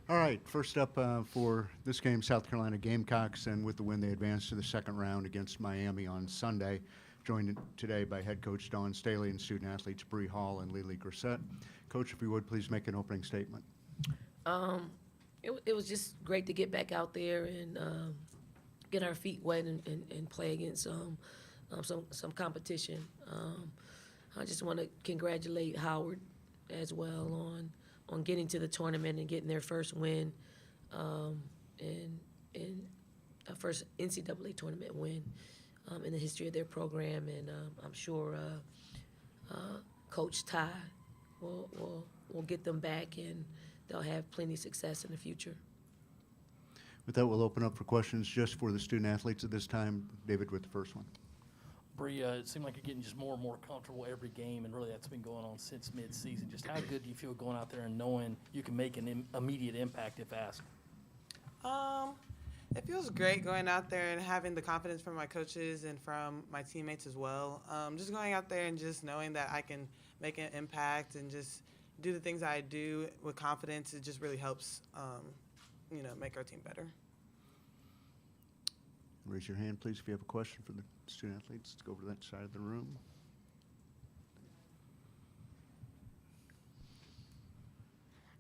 All right, first up for this game, South Carolina Gamecocks, and with the win, they advanced to the second round against Miami on Sunday. Joined today by head coach Dawn Staley and student athletes Bree Hall and Lily Grissett. Coach, if you would, please make an opening statement. It was just great to get back out there and get our feet wet and play against some competition. I just want to congratulate Howard as well on getting to the tournament and getting their first win, and a first NCAA tournament win in the history of their program. And I'm sure Coach Ty will get them back, and they'll have plenty of success in the future. With that, we'll open up for questions just for the student athletes at this time. David with the first one. Bree, it seemed like you're getting just more and more comfortable every game, and really that's been going on since mid-season. Just how good do you feel going out there and knowing you can make an immediate impact if asked? It feels great going out there and having the confidence from my coaches and from my teammates as well. Just going out there and just knowing that I can make an impact and just do the things I do with confidence, it just really helps, make our team better. Raise your hand, please, if you have a question for the student athletes. Let's go over to that side of the room.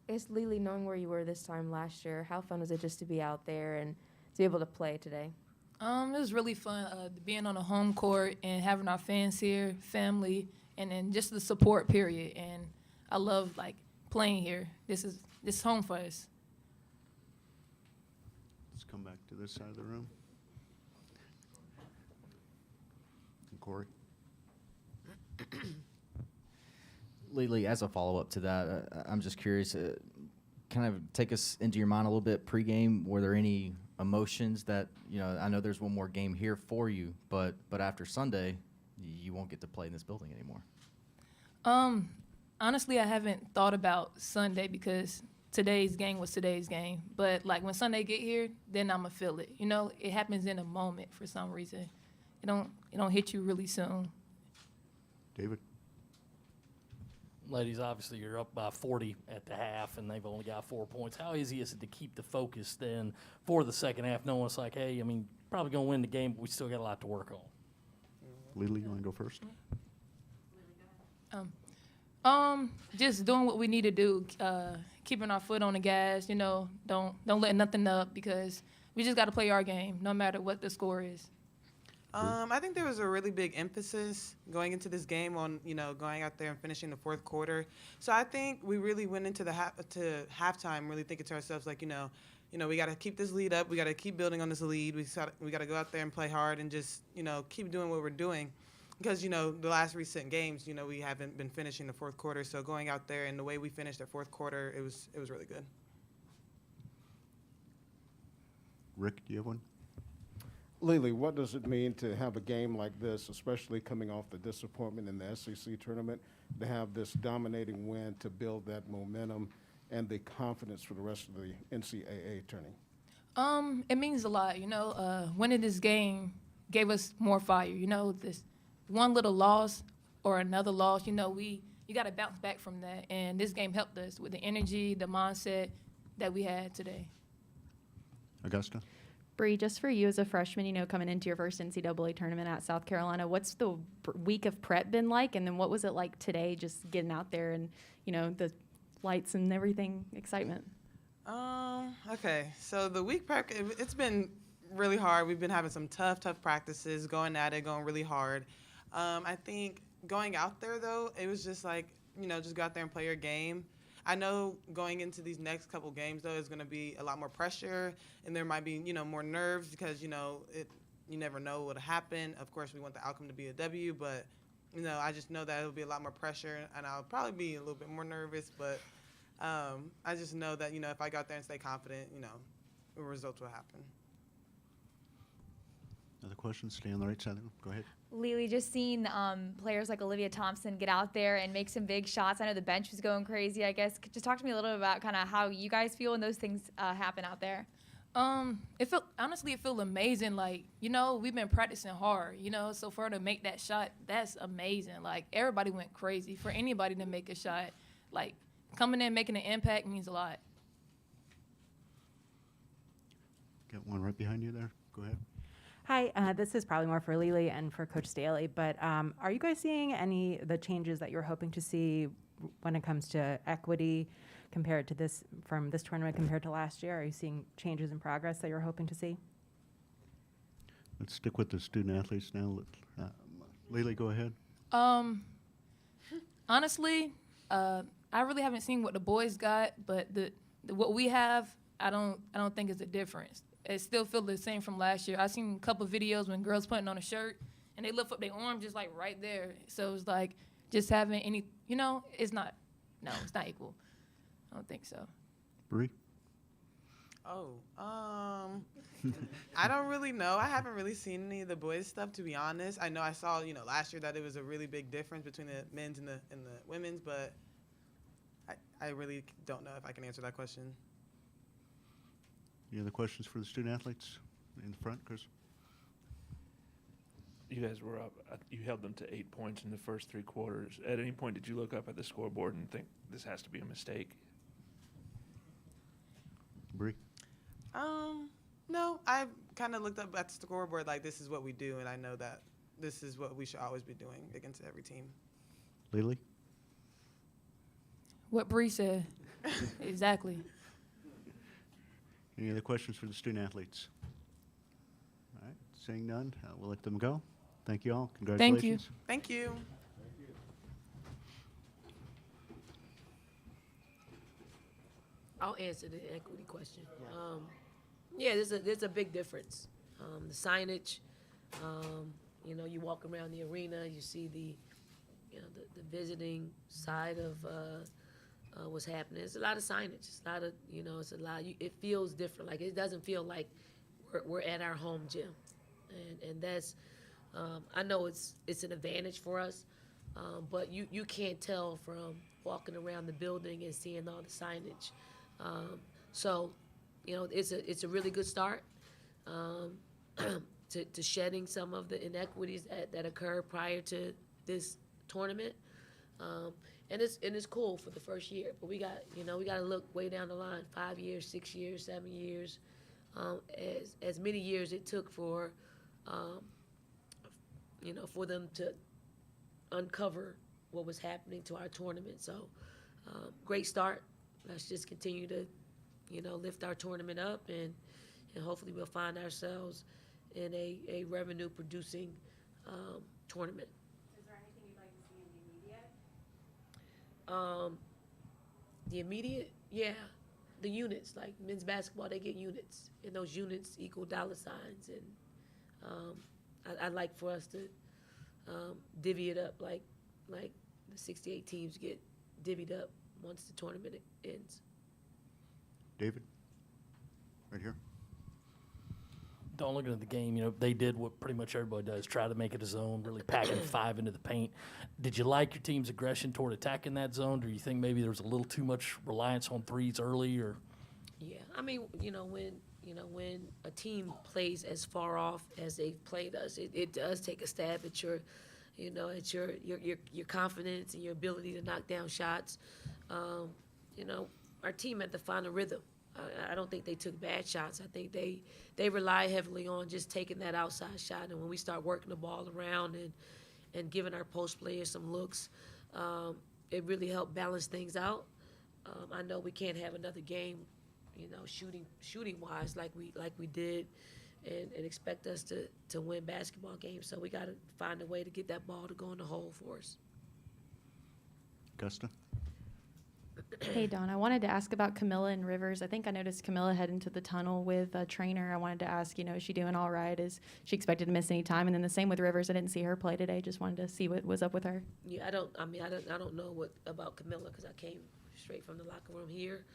I guess, Lily, knowing where you were this time last year, how fun was it just to be out there and to be able to play today? It was really fun being on a home court and having our fans here, family, and then just the support period. And I love playing here. This is home for us. Let's come back to this side of the room. And Corey. Lily, as a follow-up to that, I'm just curious, kind of take us into your mind a little bit pregame. Were there any emotions that, I know there's one more game here for you, but after Sunday, you won't get to play in this building anymore? Honestly, I haven't thought about Sunday because today's game was today's game. But, when Sunday get here, then I'm going to feel it. It happens in a moment for some reason. It don't hit you really soon. David. Ladies, obviously you're up by 40 at the half, and they've only got 4 points. How easy is it to keep the focus then for the second half, knowing it's like, hey, probably going to win the game, but we still got a lot to work on? Lily, you want to go first? Just doing what we need to do, keeping our foot on the gas. Don't let nothing up because we just got to play our game, no matter what the score is. I think there was a really big emphasis going into this game on, going out there and finishing the fourth quarter. So I think we really went into the halftime really thinking to ourselves, we got to keep this lead up. We got to keep building on this lead. We got to go out there and play hard and just, keep doing what we're doing. Because, the last recent games, we haven't been finishing the fourth quarter. So going out there and the way we finished the fourth quarter, it was really good. Rick, do you have one? Lily, what does it mean to have a game like this, especially coming off the disappointment in the SEC tournament, to have this dominating win to build that momentum and the confidence for the rest of the NCAA tourney? It means a lot. Winning this game gave us more fire. This one little loss or another loss, you got to bounce back from that. And this game helped us with the energy, the mindset that we had today. Augusta? Bree, just for you as a freshman, coming into your first NCAA tournament at South Carolina, what's the week of prep been like? And then what was it like today, just getting out there and, the lights and everything, excitement? Okay. So the week prep, it's been really hard. We've been having some tough practices, going at it, going really hard. I think going out there, though, it was just just go out there and play your game. I know going into these next couple games, though, is going to be a lot more pressure, and there might be, more nerves because, you never know what will happen. Of course, we want the outcome to be a W, but, I just know that it'll be a lot more pressure, and I'll probably be a little bit more nervous, but I just know that, if I go out there and stay confident, the results will happen. Other questions? Stay on the right side of the room. Go ahead. Lily, just seeing players like Olivia Thompson get out there and make some big shots. I know the bench was going crazy, I guess. Just talk to me a little bit about kind of how you guys feel when those things happen out there. It felt amazing. We've been practicing hard, so for her to make that shot, that's amazing. Everybody went crazy. For anybody to make a shot, coming in, making an impact means a lot. Got one right behind you there. Go ahead. Hi, this is probably more for Lily and for Coach Staley, but are you guys seeing the changes that you're hoping to see when it comes to equity compared to from this tournament compared to last year? Are you seeing changes in progress that you're hoping to see? Let's stick with the student athletes now. Lily, go ahead. Honestly, I really haven't seen what the boys got, but what we have, I don't think is a difference. It still feels the same from last year. I seen a couple videos when girls putting on a shirt and they lift up their arm just like right there. So it's like just having any, it's not equal. I don't think so. Bree? Oh, I don't really know. I haven't really seen any of the boys stuff, to be honest. I know I saw, last year that it was a really big difference between the men's and the women's, but I really don't know if I can answer that question. Any other questions for the student athletes in the front, Chris? You guys were up. You held them to 8 points in the first 3 quarters. At any point, did you look up at the scoreboard and think this has to be a mistake? Bree? No, I kind of looked up at the scoreboard like this is what we do, and I know that this is what we should always be doing against every team. Lily? What Bree said. Exactly. Any other questions for the student athletes? All right, seeing none, we'll let them go. Thank you all. Congratulations. Thank you. I'll answer the equity question. Yeah, there's a big difference. The signage, you walk around the arena, you see the visiting side of what's happening. It's a lot of signage. It's a lot of, it feels different. Like, it doesn't feel like we're at our home gym. And that's, I know it's an advantage for us, but you can't tell from walking around the building and seeing all the signage. So, it's a really good start to shedding some of the inequities that occurred prior to this tournament. And it's cool for the first year, but we got to look way down the line, 5 years, 6 years, 7 years, as many years it took for them to uncover what was happening to our tournament. So, great start. Let's just continue to, lift our tournament up, and hopefully we'll find ourselves in a revenue-producing tournament. Is there anything you'd like to see in the immediate? The immediate, yeah, the units, like men's basketball, they get units, and those units equal dollar signs, and I'd like for us to divvy it up like the 68 teams get divvied up once the tournament ends. David? Right here. Don't look at the game, they did what pretty much everybody does, try to make it a zone, really packing 5 into the paint. Did you like your team's aggression toward attacking that zone? Do you think maybe there was a little too much reliance on threes early, or? Yeah, I mean, when a team plays as far off as they've played us, it does take a stab at your confidence and your ability to knock down shots. Our team had to find a rhythm. I don't think they took bad shots. I think they rely heavily on just taking that outside shot. And when we start working the ball around and giving our post players some looks, it really helped balance things out. I know we can't have another game, shooting wise like we did, and expect us to win basketball games. So we got to find a way to get that ball to go in the hole for us. Gusta? Hey, Dawn, I wanted to ask about Camilla and Rivers. I think I noticed Camilla head into the tunnel with a trainer. I wanted to ask, is she doing all right? Is she expected to miss any time? And then the same with Rivers. I didn't see her play today. Just wanted to see what was up with her. Yeah, I don't know what about Camilla because I came straight from the locker room here.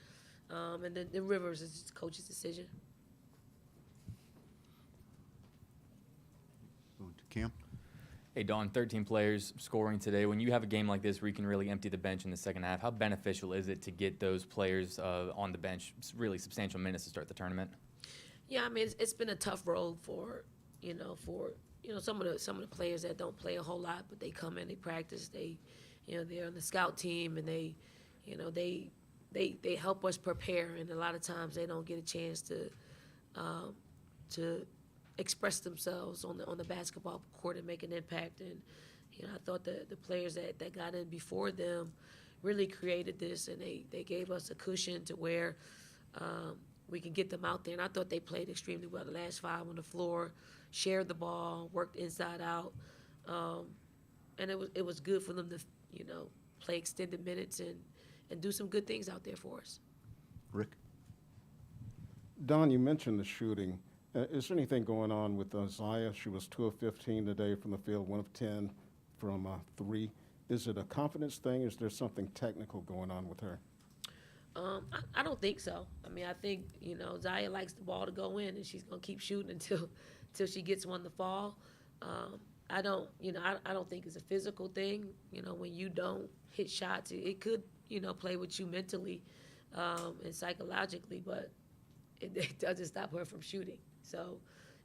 And then the Rivers is just coach's decision. Going to Cam? Hey, Dawn, 13 players scoring today. When you have a game like this where you can really empty the bench in the second half, how beneficial is it to get those players on the bench, really substantial minutes to start the tournament? Yeah, I mean, it's been a tough road for some of the players that don't play a whole lot, but they come in, they practice, they're on the scout team, and they help us prepare, and a lot of times they don't get a chance to to express themselves on the basketball court and make an impact. And I thought the players that got in before them really created this, and they gave us a cushion to where we can get them out there. And I thought they played extremely well. The last 5 on the floor, shared the ball, worked inside out, and it was good for them to play extended minutes and do some good things out there for us. Rick? Don, you mentioned the shooting. Is there anything going on with Ncaa? She was 2 of 15 today from the field, 1 of 10 from 3. Is it a confidence thing? Is there something technical going on with her? I don't think so. I mean, I think, Zaya likes the ball to go in, and she's going to keep shooting until she gets one to fall. I don't think it's a physical thing. When you don't hit shots, it could, play with you mentally and psychologically, but it doesn't stop her from shooting. So,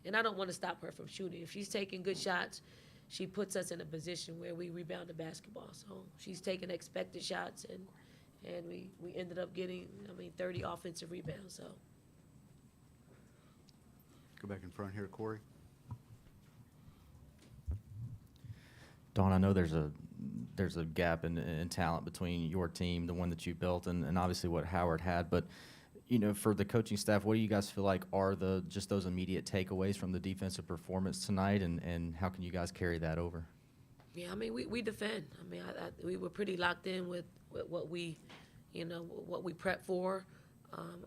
and I don't want to stop her from shooting. If she's taking good shots, she puts us in a position where we rebound the basketball. So she's taking expected shots, and we ended up getting, 30 offensive rebounds. So. Go back in front here, Corey. Dawn, I know there's a gap in talent between your team, the one that you built, and obviously what Howard had. But for the coaching staff, what do you guys feel like are just those immediate takeaways from the defensive performance tonight, and how can you guys carry that over? Yeah, we defend. We were pretty locked in with what we prepped for.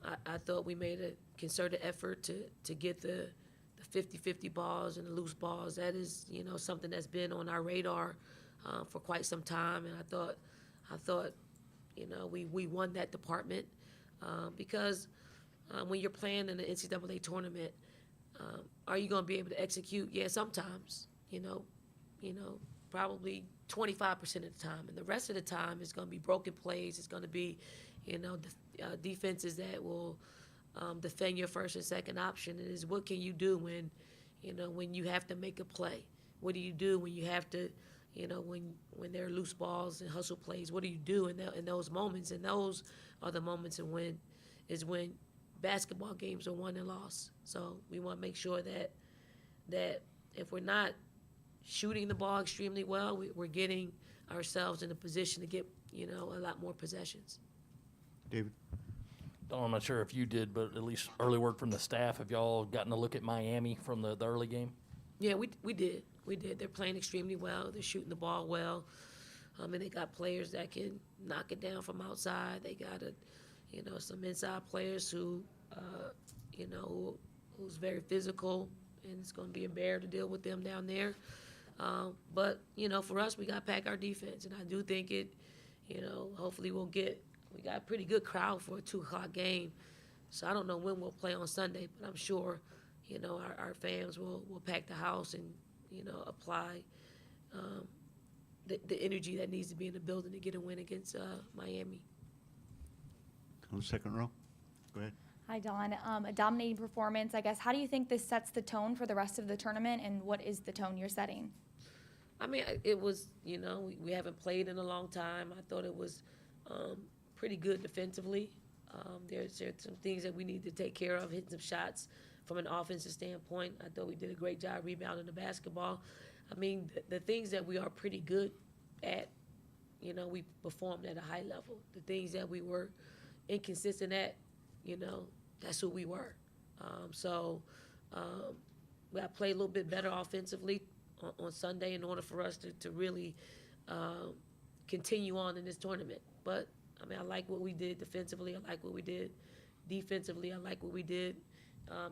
I thought we made a concerted effort to get the 50-50 balls and the loose balls. That is, something that's been on our radar for quite some time. And I thought, we won that department because when you're playing in the NCAA tournament, are you going to be able to execute? Yeah, sometimes. Probably 25% of the time, and the rest of the time is going to be broken plays. It's going to be, defenses that will defend your first and second option. It is what can you do when you have to make a play? What do you do when you have to, when there are loose balls and hustle plays? What do you do in those moments? And those are the moments when basketball games are won and lost. So we want to make sure that if we're not shooting the ball extremely well, we're getting ourselves in a position to get a lot more possessions. David? I'm not sure if you did, but at least early word from the staff. Have y'all gotten a look at Miami from the early game? Yeah, we did. They're playing extremely well. They're shooting the ball well. And they got players that can knock it down from outside. They got some inside players who who's very physical, and it's going to be a bear to deal with them down there. But for us, we got to pack our defense, and I do think it. Hopefully we got a pretty good crowd for a 2:00 game. So I don't know when we'll play on Sunday, but I'm sure our fans will pack the house and apply the energy that needs to be in the building to get a win against Miami. On the second row. Go ahead. Hi, Dawn. A dominating performance, I guess. How do you think this sets the tone for the rest of the tournament, and what is the tone you're setting? It was, we haven't played in a long time. I thought it was pretty good defensively. There's some things that we need to take care of, hitting some shots from an offensive standpoint. I thought we did a great job rebounding the basketball. The things that we are pretty good at, we performed at a high level. The things that we were inconsistent at, that's who we were. We got to play a little bit better offensively on Sunday in order for us to really continue on in this tournament. But, I like what we did defensively. I like what we did defensively. I like what we did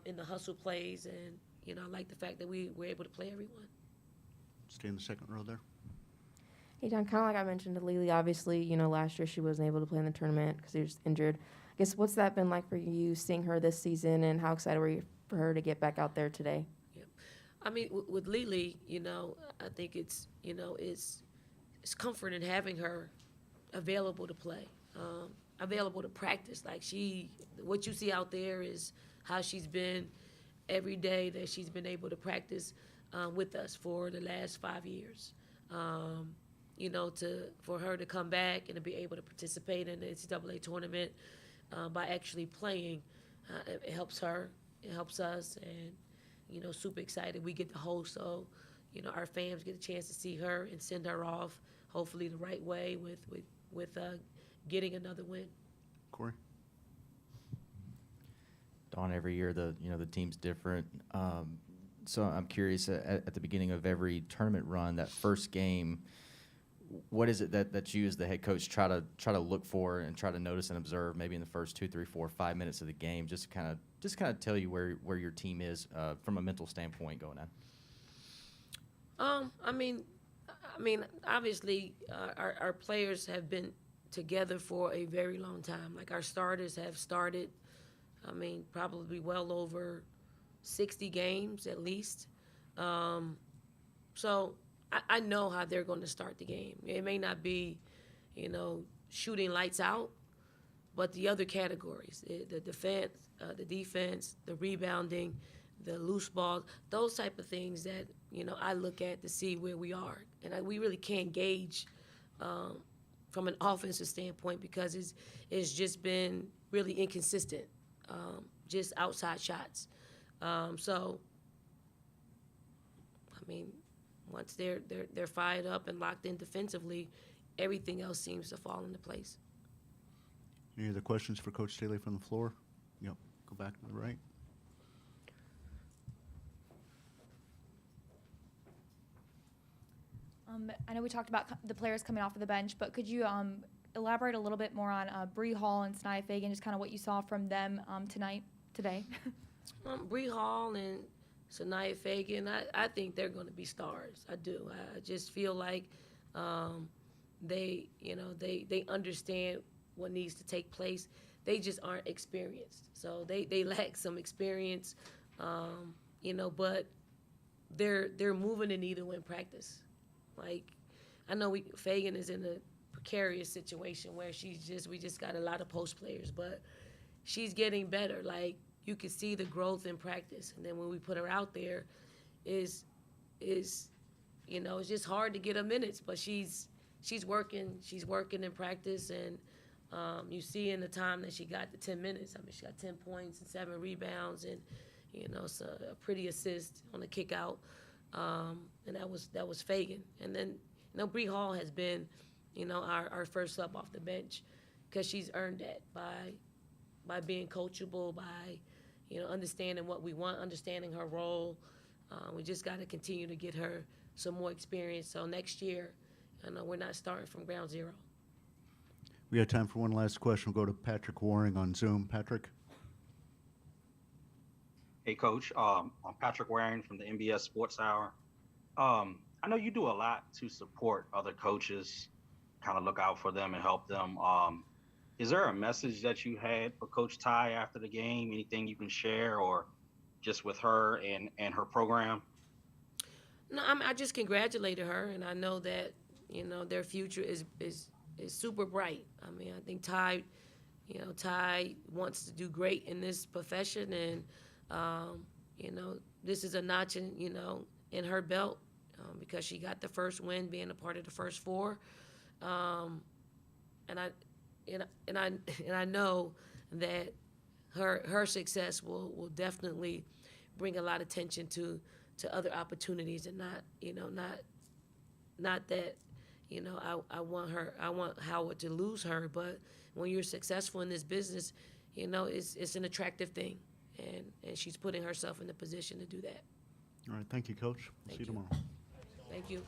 in the hustle plays. And, I like the fact that we were able to play everyone. Stay in the second row there. Hey, John, kind of like I mentioned to Lily, obviously, last year she wasn't able to play in the tournament because she was injured. I guess what's that been like for you, seeing her this season, and how excited were you for her to get back out there today? Yeah. With Lily, I think it's comfort in having her available to play, available to practice. What you see out there is how she's been every day that she's been able to practice with us for the last 5 years. For her to come back and to be able to participate in the NCAA tournament by actually playing, it helps her, it helps us, super excited we get to host. So, our fans get a chance to see her and send her off, hopefully the right way with getting another win. Corey? Dawn, every year the team's different. So I'm curious, at the beginning of every tournament run, that first game, what is it that you as the head coach try to look for and try to notice and observe maybe in the first 2, 3, 4, 5 minutes of the game, just kind of tell you where your team is from a mental standpoint going on? I mean, obviously, our players have been together for a very long time. Like, our starters have started, probably well over 60 games at least. So I know how they're going to start the game. It may not be, shooting lights out, but the other categories, the defense, the rebounding, the loose balls, those type of things that, I look at to see where we are. And we really can't gauge from an offensive standpoint because it's just been really inconsistent, just outside shots. So, once they're fired up and locked in defensively, everything else seems to fall into place. Any other questions for Coach Staley from the floor? Yep, go back to the right. I know we talked about the players coming off of the bench, but could you elaborate a little bit more on Bree Hall and Ncaa Fagan, just kind of what you saw from them today? Bree Hall and Ncaa Fagan, I think they're going to be stars. I do. I just feel like they understand what needs to take place. They just aren't experienced. So they lack some experience, but they're moving the needle in practice. Like, I know Fagan is in a precarious situation where we just got a lot of post players, but she's getting better. Like, you can see the growth in practice. And then when we put her out there, it's just hard to get her minutes, but she's working in practice, and you see in the time that she got the 10 minutes, she got 10 points and 7 rebounds and, it's a pretty assist on the kick out. And that was Fagan. And then, Bree Hall has been, our first sub off the bench because she's earned that by being coachable, by, understanding what we want, understanding her role. We just got to continue to get her some more experience. So next year, we're not starting from ground zero. We have time for one last question. We'll go to Patrick Waring on Zoom. Patrick? Hey, Coach. I'm Patrick Waring from the MBS Sports Hour. I know you do a lot to support other coaches, kind of look out for them and help them. Is there a message that you had for Coach Ty after the game? Anything you can share, or just with her and her program? No, I just congratulated her, and I know that their future is super bright. I think Ty wants to do great in this profession, and this is a notch in her belt because she got the first win, being a part of the first 4, and I know that her success will definitely bring a lot of attention to other opportunities, and not that I want Howard to lose her, but when you're successful in this business, it's an attractive thing, and she's putting herself in the position to do that. All right, thank you, Coach. We'll see you tomorrow. Thank you.